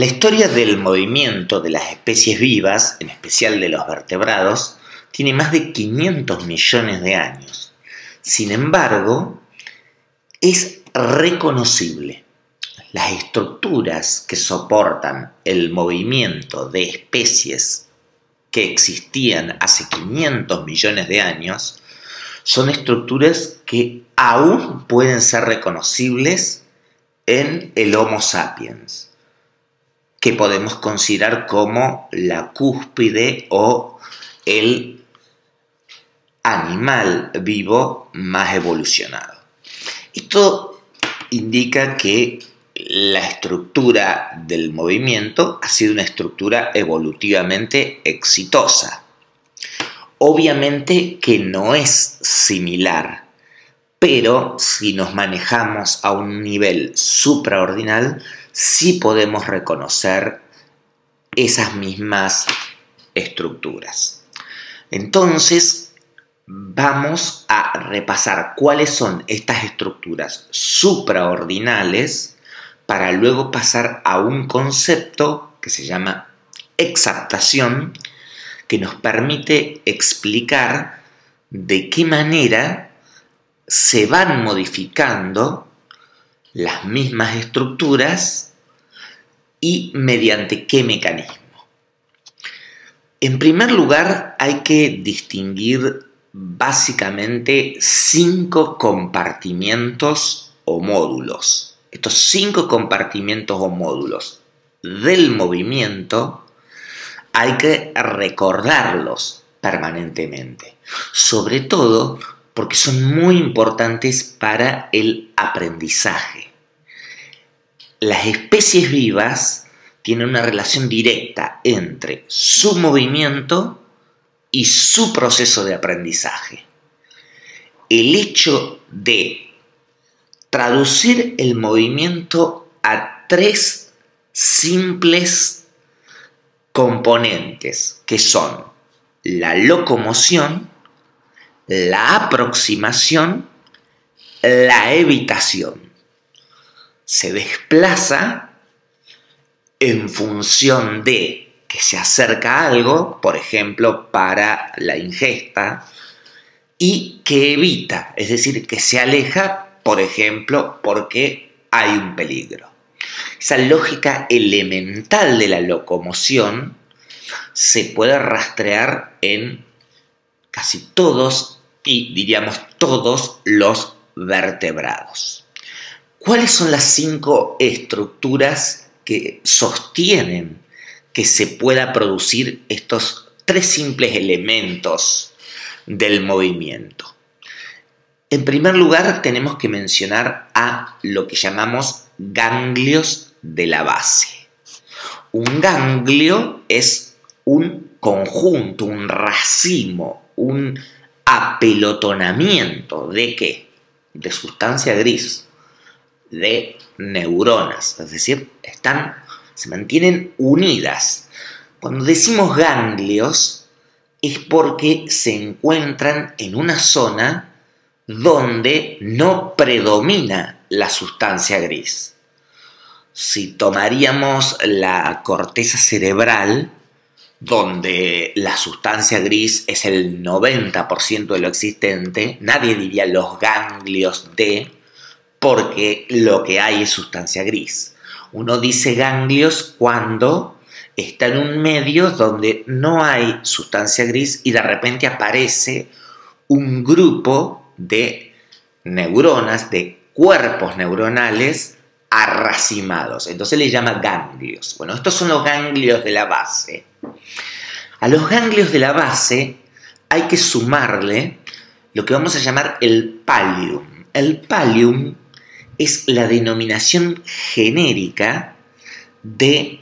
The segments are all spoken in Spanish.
La historia del movimiento de las especies vivas, en especial de los vertebrados, tiene más de 500 millones de años. Sin embargo, es reconocible. Las estructuras que soportan el movimiento de especies que existían hace 500 millones de años son estructuras que aún pueden ser reconocibles en el Homo sapiens, que podemos considerar como la cúspide o el animal vivo más evolucionado. Esto indica que la estructura del movimiento ha sido una estructura evolutivamente exitosa. Obviamente que no es similar, pero si nos manejamos a un nivel supraordinal, sí podemos reconocer esas mismas estructuras. Entonces, vamos a repasar cuáles son estas estructuras supraordinales para luego pasar a un concepto que se llama exaptación, que nos permite explicar de qué manera se van modificando las mismas estructuras y mediante qué mecanismo. En primer lugar, hay que distinguir básicamente 5 compartimientos o módulos. Estos 5 compartimientos o módulos del movimiento hay que recordarlos permanentemente, sobre todo porque son muy importantes para el aprendizaje. Las especies vivas tienen una relación directa entre su movimiento y su proceso de aprendizaje. El hecho de traducir el movimiento a 3 simples componentes, que son la locomoción, la aproximación, la evitación. Se desplaza en función de que se acerca a algo, por ejemplo, para la ingesta, y que evita, es decir, que se aleja, por ejemplo, porque hay un peligro. Esa lógica elemental de la locomoción se puede rastrear en casi todos y diríamos todos los vertebrados. ¿Cuáles son las 5 estructuras que sostienen que se pueda producir estos 3 simples elementos del movimiento? En primer lugar, tenemos que mencionar a lo que llamamos ganglios de la base. Un ganglio es un conjunto, un racimo, un apelotonamiento ¿de qué? De sustancia gris, de neuronas, es decir, se mantienen unidas. Cuando decimos ganglios es porque se encuentran en una zona donde no predomina la sustancia gris. Si tomaríamos la corteza cerebral, donde la sustancia gris es el 90% de lo existente, nadie diría los ganglios de, porque lo que hay es sustancia gris. Uno dice ganglios cuando está en un medio donde no hay sustancia gris y de repente aparece un grupo de neuronas, de cuerpos neuronales arracimados. Entonces le llama ganglios. Bueno, estos son los ganglios de la base. A los ganglios de la base hay que sumarle lo que vamos a llamar el pallium. El pallium es la denominación genérica de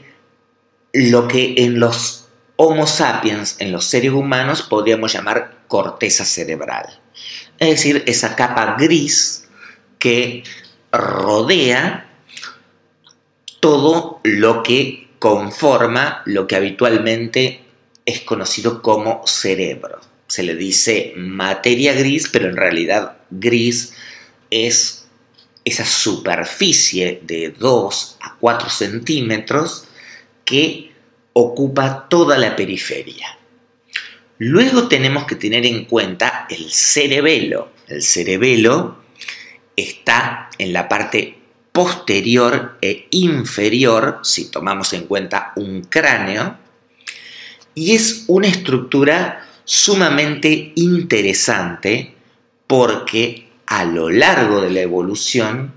lo que en los Homo sapiens, en los seres humanos, podríamos llamar corteza cerebral. Es decir, esa capa gris que rodea todo lo que conforma lo que habitualmente es conocido como cerebro. Se le dice materia gris, pero en realidad gris es esa superficie de 2 a 4 centímetros que ocupa toda la periferia. Luego tenemos que tener en cuenta el cerebelo. El cerebelo está en la parte posterior e inferior, si tomamos en cuenta un cráneo, y es una estructura sumamente interesante porque a lo largo de la evolución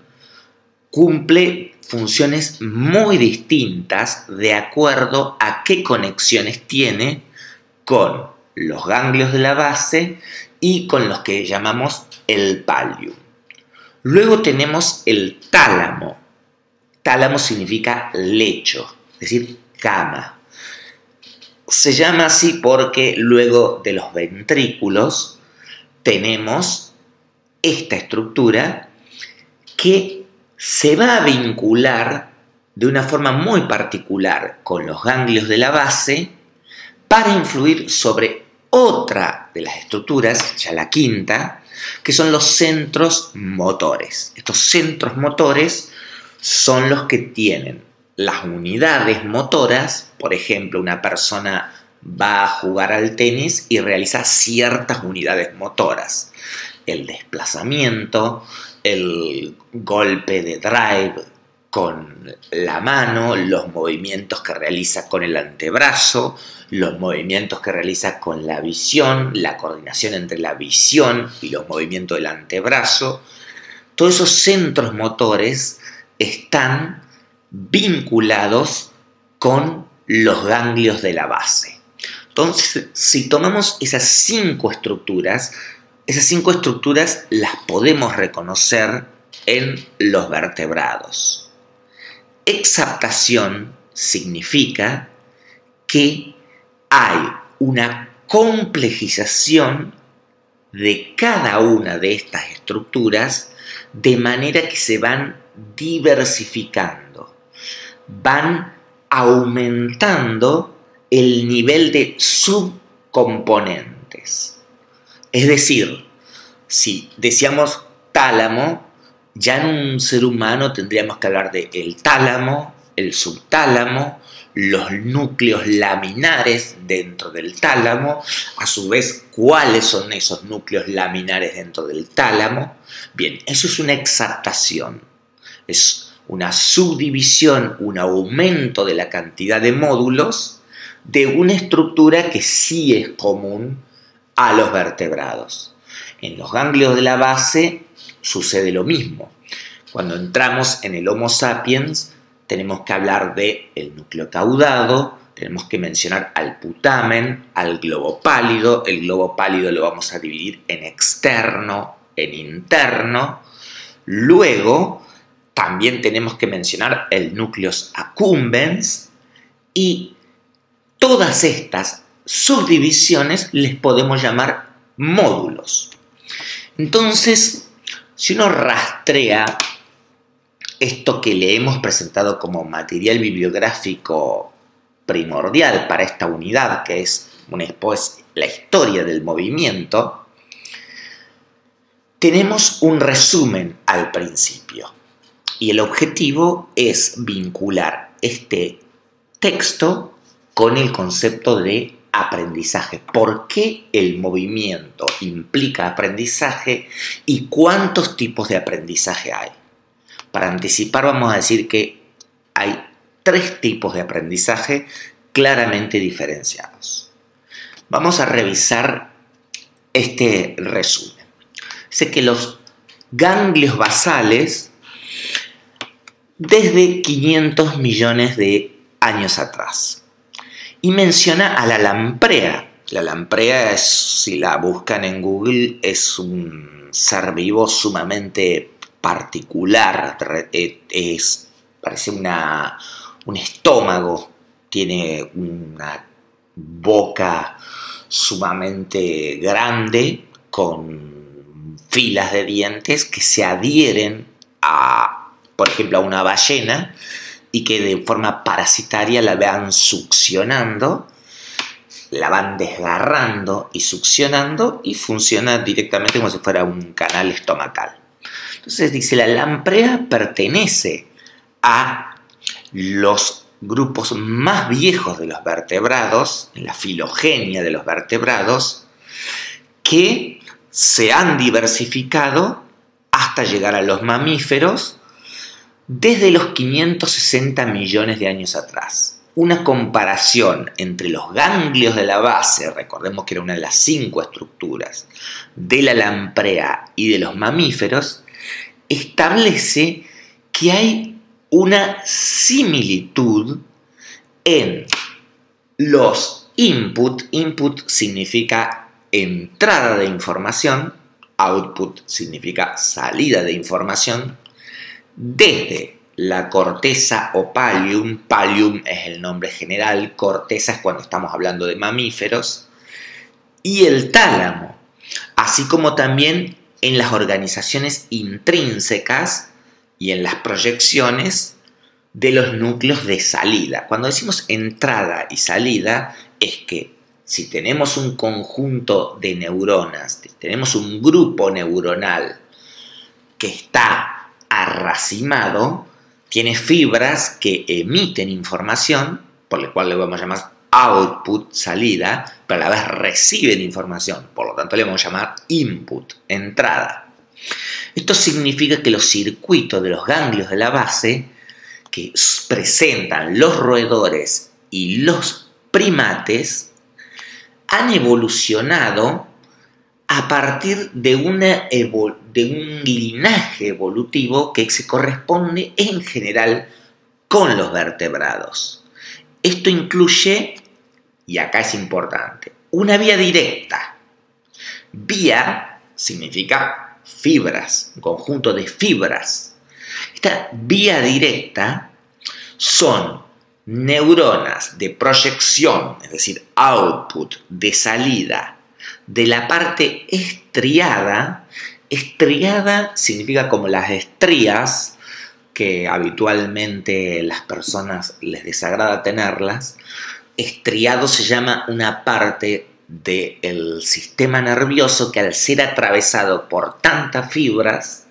cumple funciones muy distintas de acuerdo a qué conexiones tiene con los ganglios de la base y con los que llamamos el pallium. Luego tenemos el tálamo. Tálamo significa lecho, es decir, cama. Se llama así porque luego de los ventrículos tenemos esta estructura que se va a vincular de una forma muy particular con los ganglios de la base para influir sobre otra de las estructuras, ya la quinta, que son los centros motores. Estos centros motores son los que tienen las unidades motoras. Por ejemplo, una persona va a jugar al tenis y realiza ciertas unidades motoras. El desplazamiento, el golpe de drive con la mano, los movimientos que realiza con el antebrazo, los movimientos que realiza con la visión, la coordinación entre la visión y los movimientos del antebrazo. Todos esos centros motores están vinculados con los ganglios de la base. Entonces, si tomamos esas cinco estructuras las podemos reconocer en los vertebrados. Exaptación significa que hay una complejización de cada una de estas estructuras de manera que se van diversificando, van aumentando el nivel de subcomponentes. Es decir, si decíamos tálamo, ya en un ser humano tendríamos que hablar de el tálamo, el subtálamo, los núcleos laminares dentro del tálamo, a su vez, ¿cuáles son esos núcleos laminares dentro del tálamo? Bien, eso es una exaptación, es una subdivisión, un aumento de la cantidad de módulos de una estructura que sí es común a los vertebrados. En los ganglios de la base sucede lo mismo. Cuando entramos en el Homo sapiens, tenemos que hablar del núcleo caudado, tenemos que mencionar al putamen, al globo pálido. El globo pálido lo vamos a dividir en externo, en interno. Luego, también tenemos que mencionar el nucleus accumbens, y todas estas subdivisiones les podemos llamar módulos. Entonces, si uno rastrea esto que le hemos presentado como material bibliográfico primordial para esta unidad, que es la historia del movimiento, tenemos un resumen al principio. Y el objetivo es vincular este texto con el concepto de aprendizaje. ¿Por qué el movimiento implica aprendizaje y cuántos tipos de aprendizaje hay? Para anticipar, vamos a decir que hay 3 tipos de aprendizaje claramente diferenciados. Vamos a revisar este resumen. Dice que los ganglios basales, desde 500 millones de años atrás, y menciona a la lamprea. La lamprea, si la buscan en Google, es un ser vivo sumamente particular, parece un estómago, tiene una boca sumamente grande con filas de dientes que se adhieren por ejemplo, a una ballena y que de forma parasitaria la van succionando, la van desgarrando y succionando, y funciona directamente como si fuera un canal estomacal. Entonces dice, la lamprea pertenece a los grupos más viejos de los vertebrados, en la filogenia de los vertebrados, que se han diversificado hasta llegar a los mamíferos desde los 560 millones de años atrás. Una comparación entre los ganglios de la base, recordemos que era una de las 5 estructuras, de la lamprea y de los mamíferos, establece que hay una similitud en los input. Input significa entrada de información, output significa salida de información, desde la corteza o pallium. Pallium es el nombre general, corteza es cuando estamos hablando de mamíferos, y el tálamo, así como también en las organizaciones intrínsecas y en las proyecciones de los núcleos de salida. Cuando decimos entrada y salida, es que si tenemos un conjunto de neuronas, tenemos un grupo neuronal que está arracimado, tiene fibras que emiten información, por lo cual le vamos a llamar output, salida, pero a la vez reciben información, por lo tanto le vamos a llamar input, entrada. Esto significa que los circuitos de los ganglios de la base que presentan los roedores y los primates han evolucionado a partir de un linaje evolutivo que se corresponde en general con los vertebrados. Esto incluye, y acá es importante, una vía directa. Vía significa fibras, un conjunto de fibras. Esta vía directa son neuronas de proyección, es decir, output, de salida, de la parte estriada. Estriada significa como las estrías, que habitualmente las personas les desagrada tenerlas. Estriado se llama una parte del sistema nervioso que al ser atravesado por tantas fibras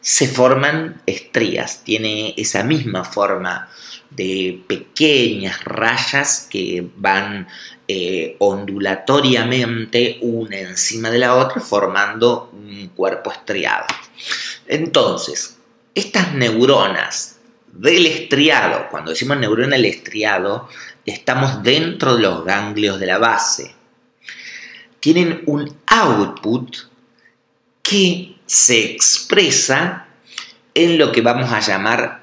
se forman estrías. Tiene esa misma forma de pequeñas rayas que van ondulatoriamente una encima de la otra formando un cuerpo estriado. Entonces, estas neuronas del estriado, cuando decimos neurona del estriado, estamos dentro de los ganglios de la base. Tienen un output que se expresa en lo que vamos a llamar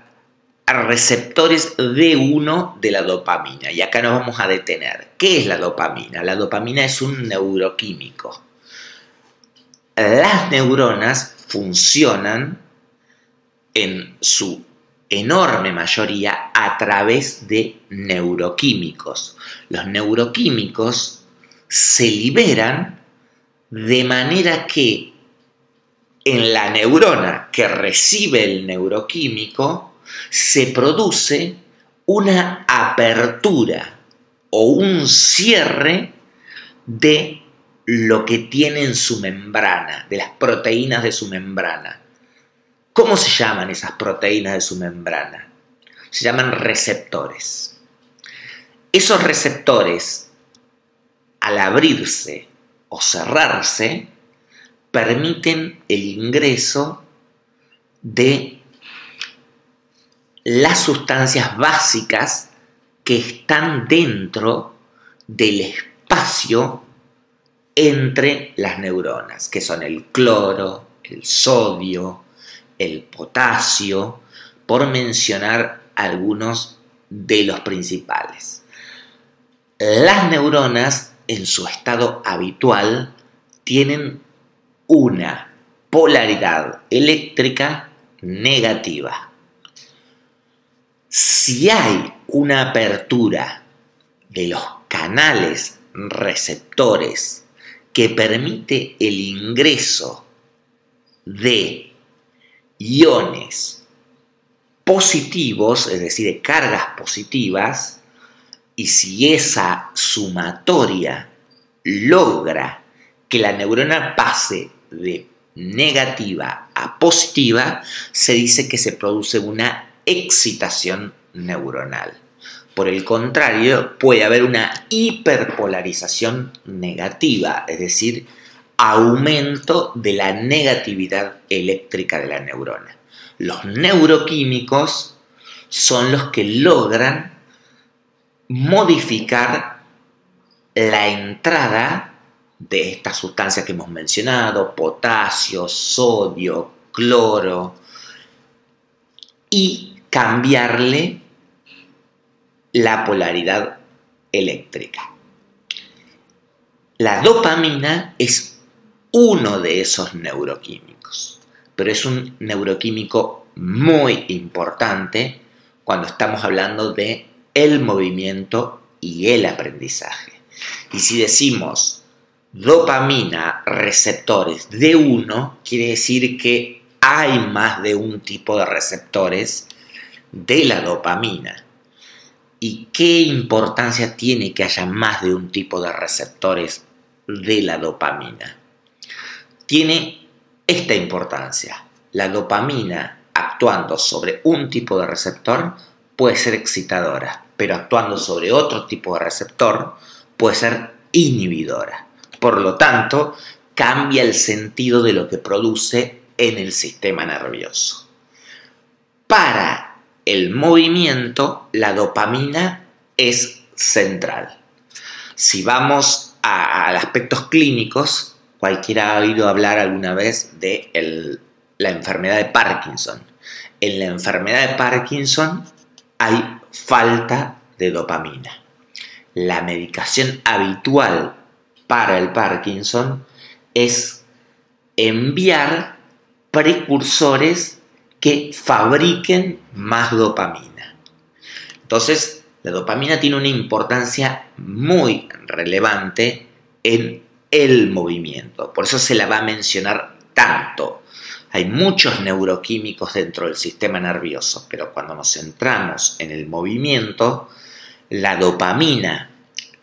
receptores D1 de la dopamina. Y acá nos vamos a detener. ¿Qué es la dopamina? La dopamina es un neuroquímico. Las neuronas funcionan en su enorme mayoría a través de neuroquímicos. Los neuroquímicos se liberan de manera que en la neurona que recibe el neuroquímico se produce una apertura o un cierre de lo que tiene en su membrana, de las proteínas de su membrana. ¿Cómo se llaman esas proteínas de su membrana? Se llaman receptores. Esos receptores, al abrirse o cerrarse, permiten el ingreso de las sustancias básicas que están dentro del espacio entre las neuronas, que son el cloro, el sodio, el potasio, por mencionar algunos de los principales. Las neuronas, en su estado habitual, tienen una polaridad eléctrica negativa. Si hay una apertura de los canales receptores que permite el ingreso de iones positivos, es decir, de cargas positivas, y si esa sumatoria logra que la neurona pase de negativa a positiva, se dice que se produce una excitación neuronal. Por el contrario, puede haber una hiperpolarización negativa, es decir, aumento de la negatividad eléctrica de la neurona. Los neuroquímicos son los que logran modificar la entrada de estas sustancias que hemos mencionado, potasio, sodio, cloro, y cambiarle la polaridad eléctrica. La dopamina es uno de esos neuroquímicos, pero es un neuroquímico muy importante cuando estamos hablando de el movimiento y el aprendizaje. Y si decimos dopamina, receptores de uno, quiere decir que hay más de un tipo de receptores de la dopamina. ¿Y qué importancia tiene que haya más de un tipo de receptores de la dopamina? Tiene esta importancia. La dopamina, actuando sobre un tipo de receptor, puede ser excitadora, pero actuando sobre otro tipo de receptor, puede ser inhibidora. Por lo tanto, cambia el sentido de lo que produce en el sistema nervioso. Para el movimiento, la dopamina es central. Si vamos a aspectos clínicos, cualquiera ha oído hablar alguna vez de la enfermedad de Parkinson. En la enfermedad de Parkinson hay falta de dopamina. La medicación habitual para el Parkinson es enviar precursores que fabriquen más dopamina. Entonces, la dopamina tiene una importancia muy relevante en el movimiento. Por eso se la va a mencionar tanto. Hay muchos neuroquímicos dentro del sistema nervioso, pero cuando nos centramos en el movimiento, la dopamina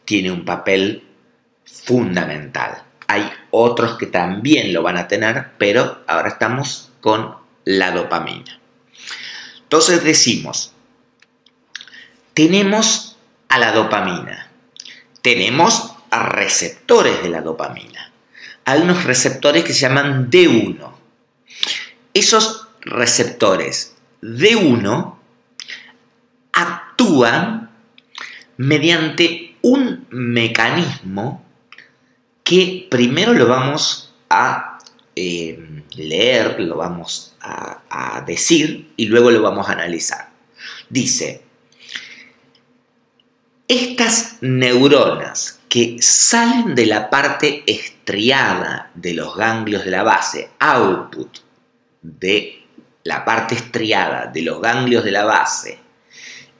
tiene un papel fundamental. Hay otros que también lo van a tener, pero ahora estamos con la dopamina. Entonces decimos, tenemos a la dopamina, tenemos a receptores de la dopamina. Hay unos receptores que se llaman D1. Esos receptores D1 actúan mediante un mecanismo que primero lo vamos a leer, lo vamos a decir y luego lo vamos a analizar. Dice, estas neuronas que salen de la parte estriada de los ganglios de la base, output de la parte estriada de los ganglios de la base,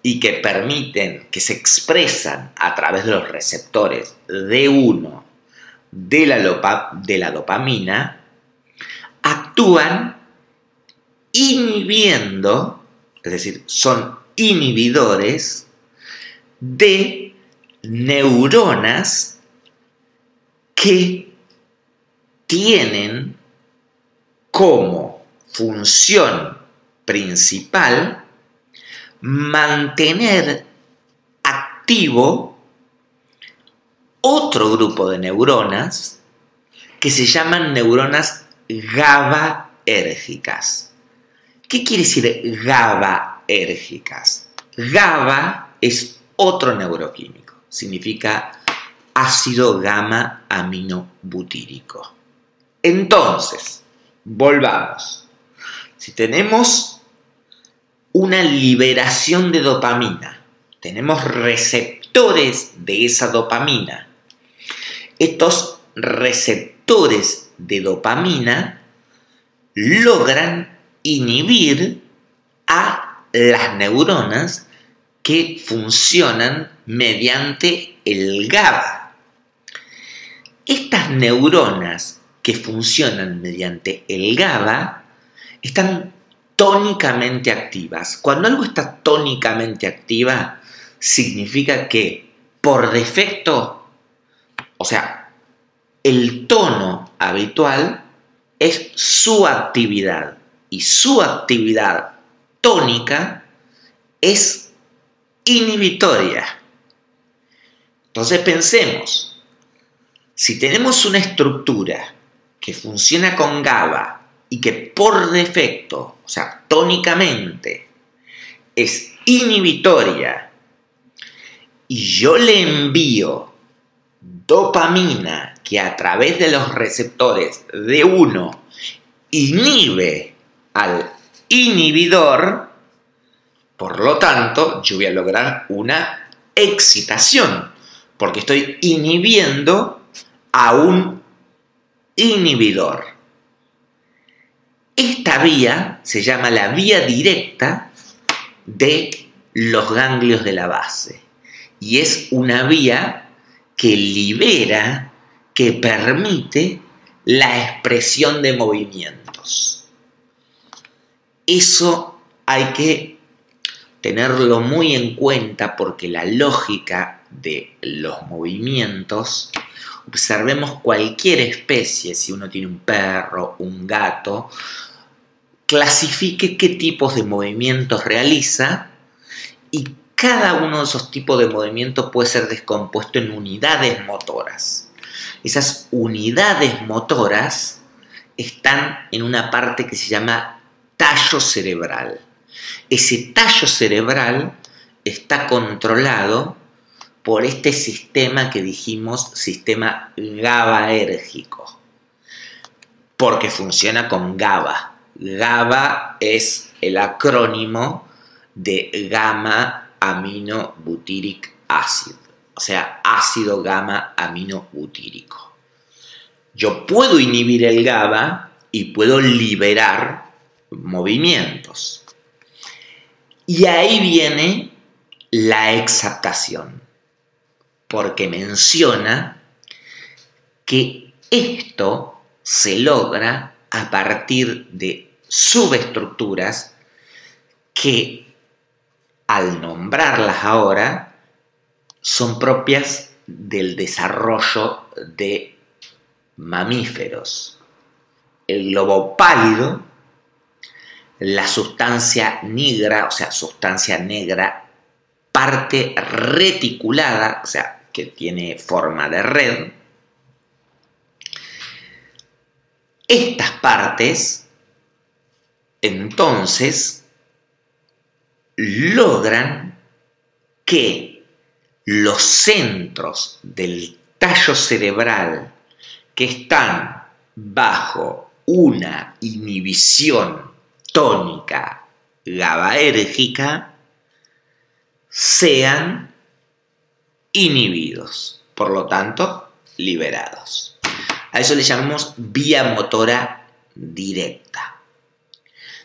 y que permiten que se expresan a través de los receptores D1 de la dopamina, actúan inhibiendo, es decir, son inhibidores de neuronas que tienen como función principal mantener activo otro grupo de neuronas que se llaman neuronas GABAérgicas. ¿Qué quiere decir GABAérgicas? GABA es otro neuroquímico, significa ácido gamma aminobutírico. Entonces, volvamos. Si tenemos una liberación de dopamina, tenemos receptores de esa dopamina. Estos receptores de dopamina logran inhibir a las neuronas que funcionan mediante el GABA. Estas neuronas que funcionan mediante el GABA están tónicamente activas. Cuando algo está tónicamente activa, significa que por defecto, o sea, el tono habitual es su actividad, y su actividad tónica es inhibitoria. Entonces pensemos, si tenemos una estructura que funciona con GABA y que por defecto, o sea, tónicamente, es inhibitoria, y yo le envío dopamina que a través de los receptores D1 inhibe al inhibidor, por lo tanto, yo voy a lograr una excitación, porque estoy inhibiendo a un inhibidor. Esta vía se llama la vía directa de los ganglios de la base y es una vía que libera, que permite la expresión de movimientos. Eso hay que tenerlo muy en cuenta porque la lógica de los movimientos, observemos cualquier especie, si uno tiene un perro, un gato, clasifique qué tipos de movimientos realiza y cada uno de esos tipos de movimientos puede ser descompuesto en unidades motoras. Esas unidades motoras están en una parte que se llama tallo cerebral. Ese tallo cerebral está controlado por este sistema que dijimos, sistema GABAérgico, porque funciona con GABA. GABA es el acrónimo de gamma aminobutyric acid, o sea, ácido gamma aminobutírico. Yo puedo inhibir el GABA y puedo liberar movimientos. Y ahí viene la exaptación, porque menciona que esto se logra a partir de subestructuras que, al nombrarlas ahora, son propias del desarrollo de mamíferos. El globo pálido, la sustancia negra, o sea, sustancia negra, parte reticulada, o sea, que tiene forma de red. Estas partes, entonces, logran que los centros del tallo cerebral que están bajo una inhibición tónica GABAérgica sean inhibidos, por lo tanto, liberados. A eso le llamamos vía motora directa.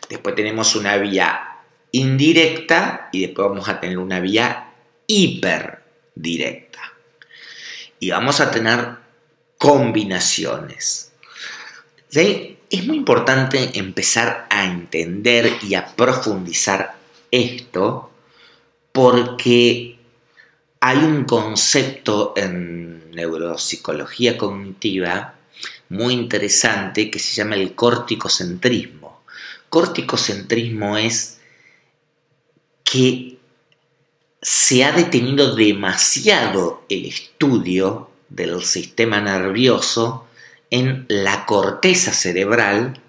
Después tenemos una vía indirecta y después vamos a tener una vía hiperdirecta. Y vamos a tener combinaciones. ¿Sí? Es muy importante empezar a entender y a profundizar esto porque hay un concepto en neuropsicología cognitiva muy interesante que se llama el corticocentrismo. Corticocentrismo es que se ha detenido demasiado el estudio del sistema nervioso en la corteza cerebral,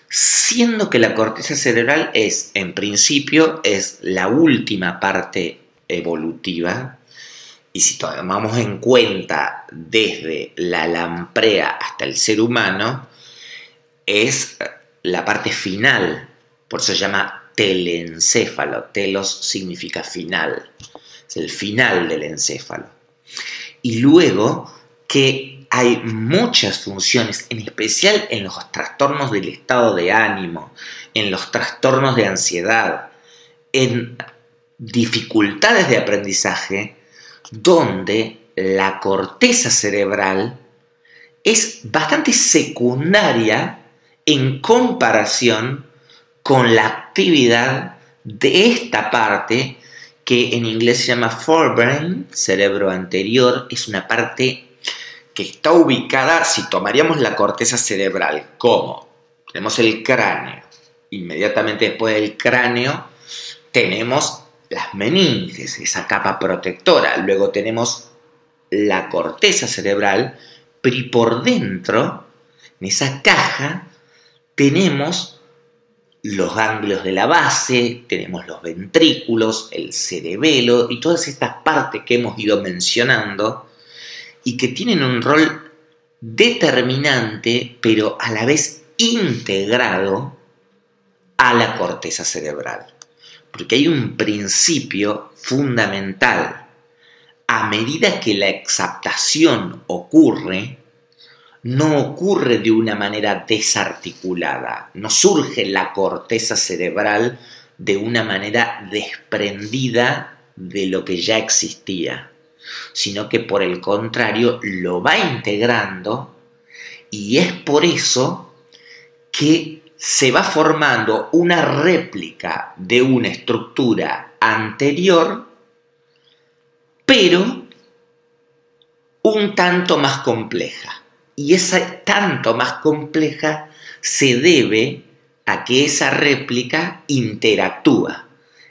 siendo que la corteza cerebral es, en principio, es la última parte evolutiva, y si tomamos en cuenta desde la lamprea hasta el ser humano, es la parte final, por eso se llama telencéfalo. Telos significa final, es el final del encéfalo. Y luego que hay muchas funciones, en especial en los trastornos del estado de ánimo, en los trastornos de ansiedad, en dificultades de aprendizaje, donde la corteza cerebral es bastante secundaria en comparación con la actividad de esta parte que en inglés se llama forebrain, cerebro anterior. Es una parte que está ubicada, si tomaríamos la corteza cerebral, como tenemos el cráneo, inmediatamente después del cráneo tenemos las meninges, esa capa protectora. Luego tenemos la corteza cerebral, pero y por dentro, en esa caja, tenemos los ganglios de la base, tenemos los ventrículos, el cerebelo y todas estas partes que hemos ido mencionando y que tienen un rol determinante, pero a la vez integrado a la corteza cerebral. Porque hay un principio fundamental. A medida que la exaptación ocurre, no ocurre de una manera desarticulada, no surge la corteza cerebral de una manera desprendida de lo que ya existía, sino que por el contrario lo va integrando, y es por eso que se va formando una réplica de una estructura anterior, pero un tanto más compleja. Y esa tanto más compleja se debe a que esa réplica interactúa.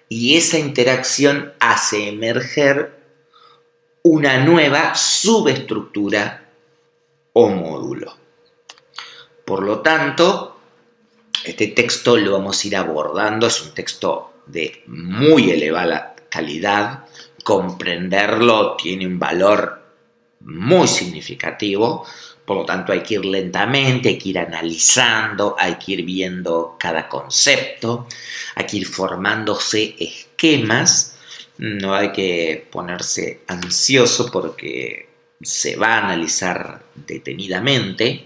Y esa interacción hace emerger una nueva subestructura o módulo. Por lo tanto, este texto lo vamos a ir abordando. Es un texto de muy elevada calidad. Comprenderlo tiene un valor muy significativo. Por lo tanto, hay que ir lentamente, hay que ir analizando, hay que ir viendo cada concepto, hay que ir formándose esquemas. No hay que ponerse ansioso porque se va a analizar detenidamente,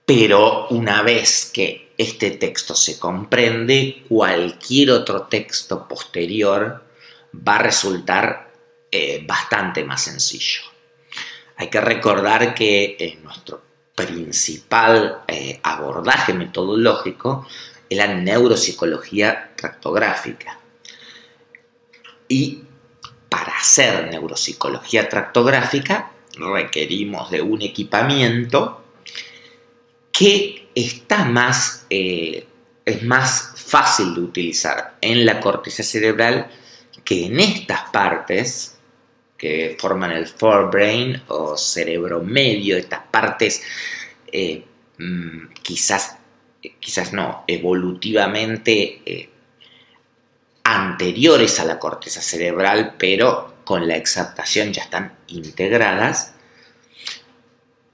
pero una vez que este texto se comprende, cualquier otro texto posterior va a resultar bastante más sencillo. Hay que recordar que nuestro principal abordaje metodológico es la neuropsicología tractográfica. Y para hacer neuropsicología tractográfica requerimos de un equipamiento que es más fácil de utilizar en la corteza cerebral que en estas partes que forman el forebrain o cerebro medio, estas partes quizás no, evolutivamente anteriores a la corteza cerebral, pero con la exaptación ya están integradas.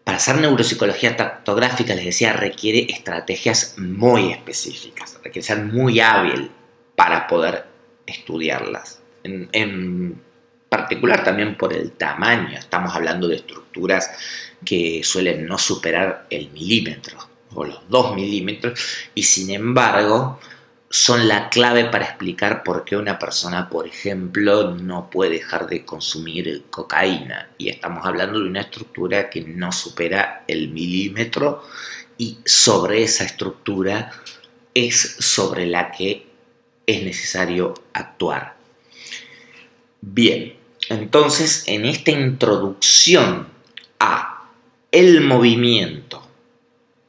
Para hacer neuropsicología tractográfica, les decía, requiere estrategias muy específicas, requiere ser muy hábil para poder estudiarlas. En particular también por el tamaño, estamos hablando de estructuras que suelen no superar el milímetro o los 2 milímetros, y sin embargo son la clave para explicar por qué una persona, por ejemplo, no puede dejar de consumir cocaína. Y estamos hablando de una estructura que no supera el milímetro, y sobre esa estructura es sobre la que es necesario actuar. Bien, entonces en esta introducción a el movimiento,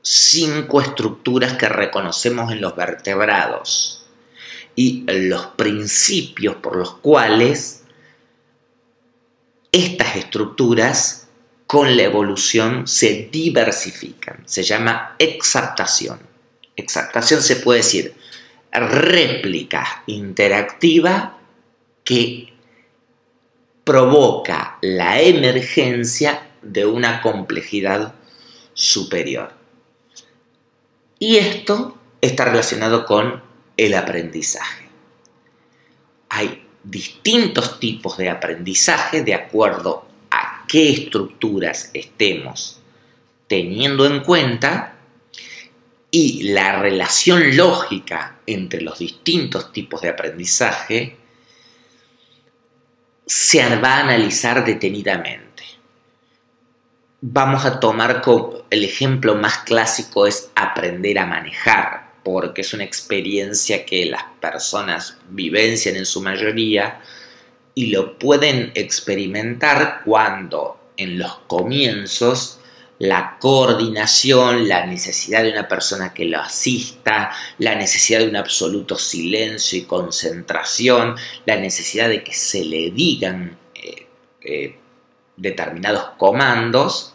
5 estructuras que reconocemos en los vertebrados y los principios por los cuales estas estructuras con la evolución se diversifican. Se llama exaptación. Exaptación se puede decir réplica interactiva que provoca la emergencia de una complejidad superior. Y esto está relacionado con el aprendizaje. Hay distintos tipos de aprendizaje de acuerdo a qué estructuras estemos teniendo en cuenta, y la relación lógica entre los distintos tipos de aprendizaje se va a analizar detenidamente. Vamos a tomar como el ejemplo más clásico es aprender a manejar, porque es una experiencia que las personas vivencian en su mayoría y lo pueden experimentar cuando en los comienzos la coordinación, la necesidad de una persona que lo asista, la necesidad de un absoluto silencio y concentración, la necesidad de que se le digan determinados comandos,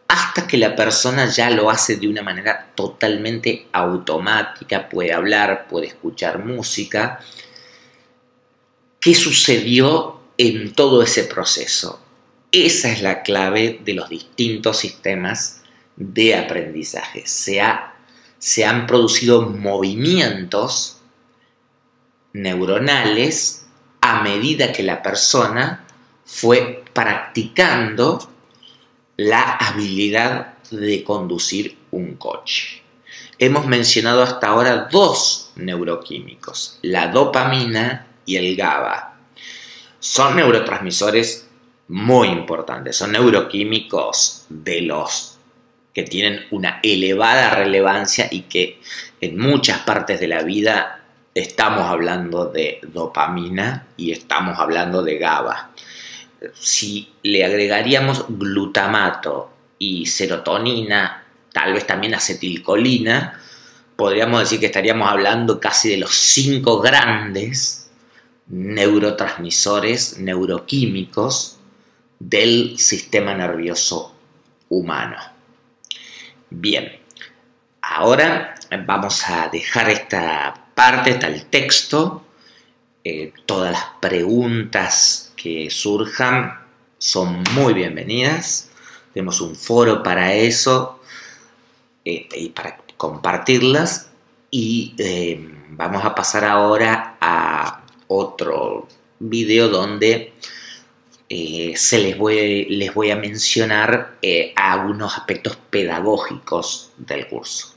hasta que la persona ya lo hace de una manera totalmente automática, puede hablar, puede escuchar música. ¿Qué sucedió en todo ese proceso? Esa es la clave de los distintos sistemas de aprendizaje. Se han producido movimientos neuronales a medida que la persona fue practicando la habilidad de conducir un coche. Hemos mencionado hasta ahora dos neuroquímicos, la dopamina y el GABA. Son neurotransmisores muy importantes, son neuroquímicos de los que tienen una elevada relevancia y que en muchas partes de la vida estamos hablando de dopamina y estamos hablando de GABA. Si le agregaríamos glutamato y serotonina, tal vez también acetilcolina, podríamos decir que estaríamos hablando casi de los 5 grandes neurotransmisores neuroquímicos del sistema nervioso humano. Bien, ahora vamos a dejar esta parte, está el texto. Todas las preguntas que surjan son muy bienvenidas. Tenemos un foro para eso y para compartirlas. Y vamos a pasar ahora a otro video donde les voy a mencionar algunos aspectos pedagógicos del curso.